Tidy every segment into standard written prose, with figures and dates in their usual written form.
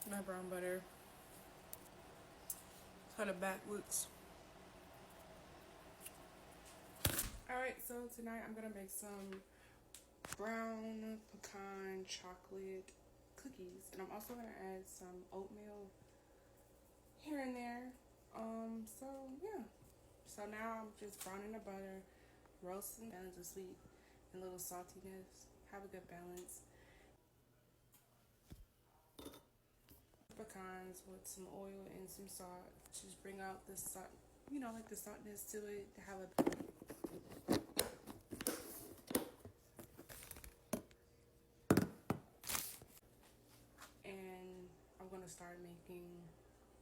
my brown butter. How the back looks. Alright, so tonight I'm gonna make some brown pecan chocolate cookies, and I'm also gonna add some oatmeal here and there. So yeah. So now I'm just browning the butter, roasting, balance of sweet and a little saltiness. Have a good balance. Pecans with some oil and some salt. Just bring out the salt, like the saltness to it. To have a and I'm gonna start making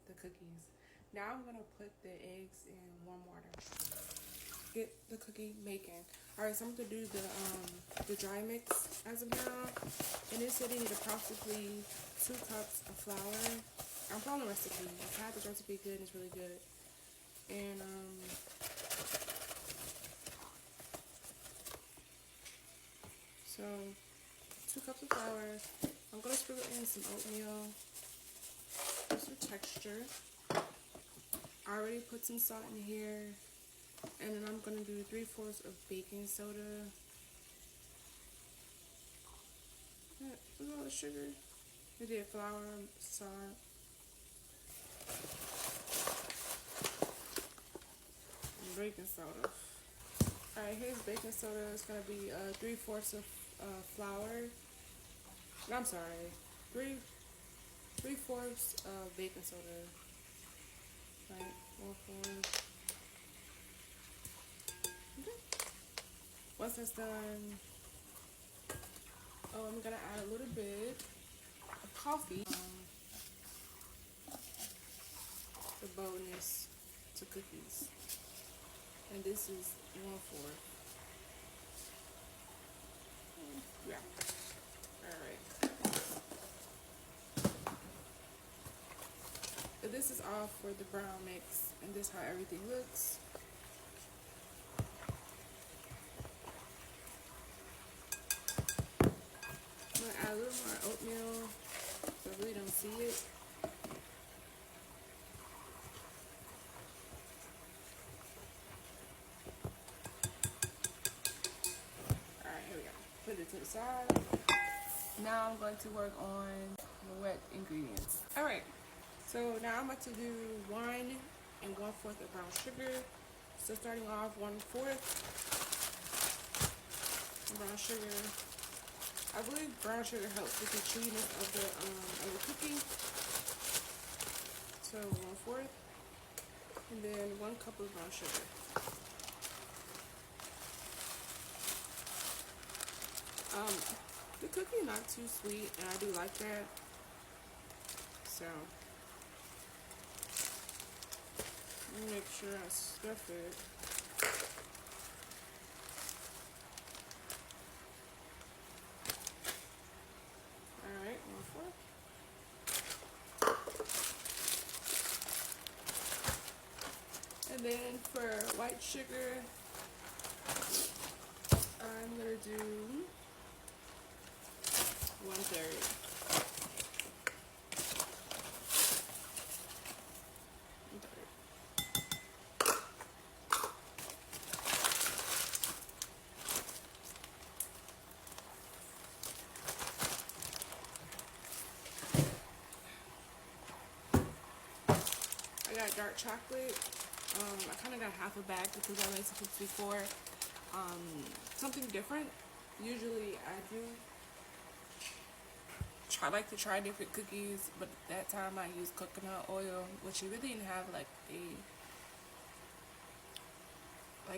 the cookies. Now I'm gonna put the eggs in warm water. Get the cookie making. Alright, so I'm gonna do the dry mix as of now. And it said you need approximately 2 cups of flour. I'm following the recipe. I've had the recipe good and it's really good. And so 2 cups of flour. I'm gonna sprinkle in some oatmeal just for texture. I already put some salt in here. And then I'm gonna do 3/4 of baking soda. Yeah, with all the sugar. We did flour, salt, and baking soda. Alright, here's baking soda. It's gonna be 3/4 of flour. I'm sorry, 3/4 of baking soda. Right, 1/4. Okay. Once that's done, I'm gonna add a little bit of coffee. The boldness to cookies, and this is 1/4. Yeah. All right. But this is all for the brown mix, and this is how everything looks. I'm gonna add a little more oatmeal, so I really don't see it. All right, here we go. Put it to the side. Now I'm going to work on the wet ingredients. All right. So now I'm about to do 1 and 1/4 of brown sugar. So starting off 1/4 brown sugar. I believe brown sugar helps with the chewiness of the cookie. So 1/4, and then 1 cup of brown sugar. The cookie is not too sweet, and I do like that. So let me make sure I stuff it. All right, 1/4. And then for white sugar, I'm gonna do 1/3. I got dark chocolate. I kind of got half a bag because I made something before. Something different. Usually I do like to try different cookies, but that time I used coconut oil, which it really didn't have it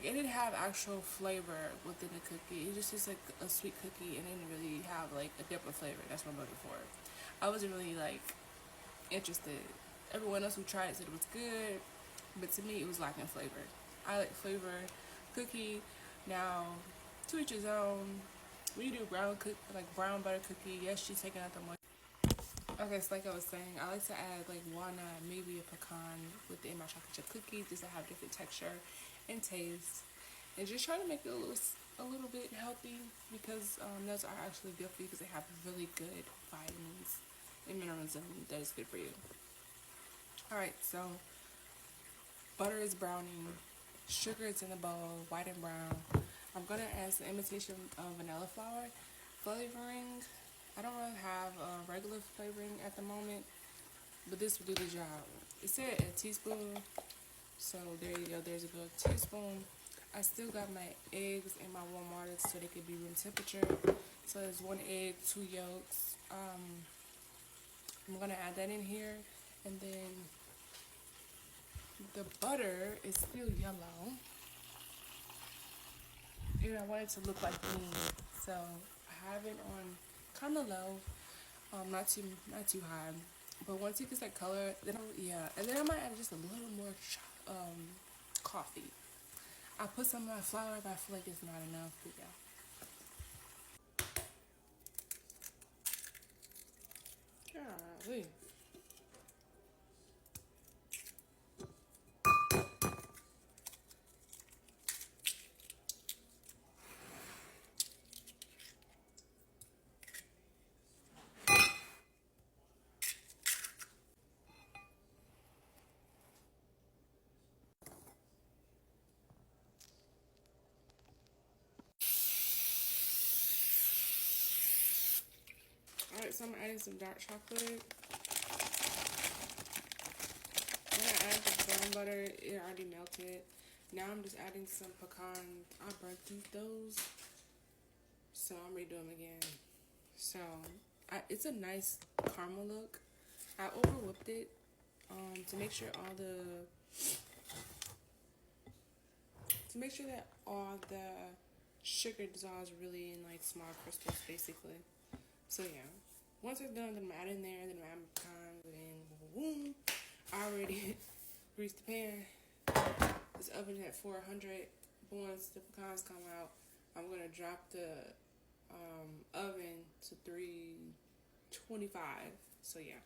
didn't have actual flavor within the cookie. It just tastes like a sweet cookie and it didn't really have like a different flavor. That's what I'm looking for. I wasn't really interested. Everyone else who tried it said it was good, but to me it was lacking flavor. I like flavor cookie. Now, to each his own. When you do brown butter cookie, yes, she's taking out the moisture. Okay, so like I was saying, I like to add like walnut, maybe a pecan in my chocolate chip cookies just to have different texture and taste, and just try to make it a little bit healthy because nuts are actually good for you because they have really good vitamins and minerals. browns, and that is good for you. Alright, so butter is browning, sugar is in the bowl, white and brown. I'm gonna add some imitation vanilla flour flavoring. I don't really have a regular flavoring at the moment, but this will do the job. It said a teaspoon, so there you go. There's a good teaspoon. I still got my eggs in my warm water so they could be room temperature. So there's 1 egg, 2 yolks. I'm gonna add that in here, and then the butter is still yellow, and I want it to look like me, so I have it on kind of low, not too high. But once it gets that color, then and then I might add just a little more coffee. I put some of my flour, but I feel like it's not enough. But yeah. Golly. Alright, so I'm adding some dark chocolate. When I add the brown butter, it already melted. Now I'm just adding some pecans. I burnt those, so I'm redoing them again. So it's a nice caramel look. I over whipped it to make sure that all the sugar dissolves really in like small crystals, basically. So yeah, once it's done, then I'm adding there, then I'm adding pecans, and then boom. I already greased the pan. This oven at 400. Once the pecans come out, I'm gonna drop the oven to 325. So yeah.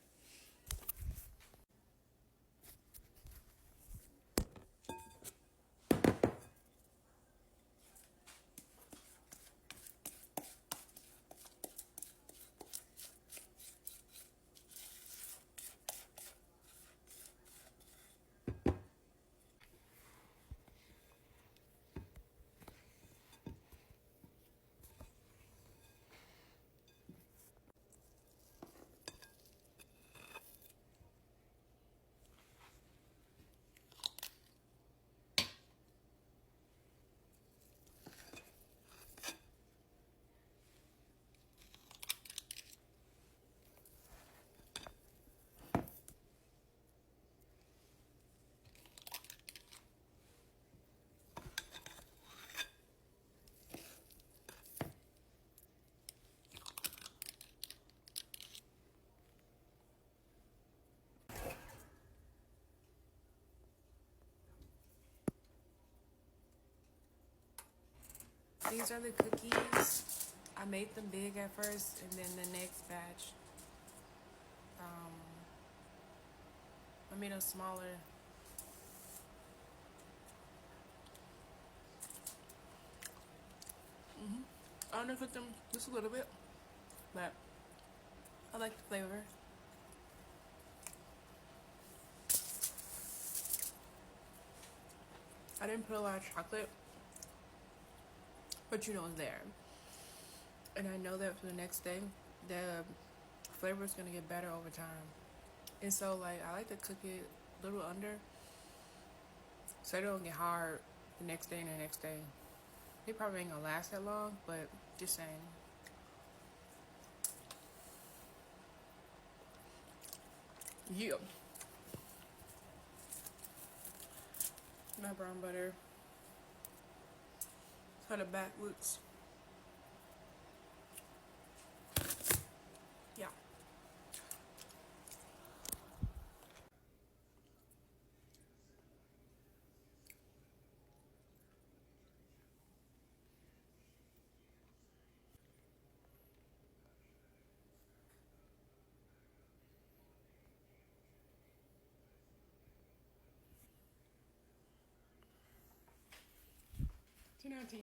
These are the cookies. I made them big at first, and then the next batch, I made them smaller. I undercooked them just a little bit, but I like the flavor. I didn't put a lot of chocolate, but you know it's there. And I know that for the next day, the flavor is gonna get better over time. And so like I like to cook it a little under, so they don't get hard the next day and the next day. They probably ain't gonna last that long, but just saying. Yeah. My brown butter. Cut it backwards. Yeah. Tune out to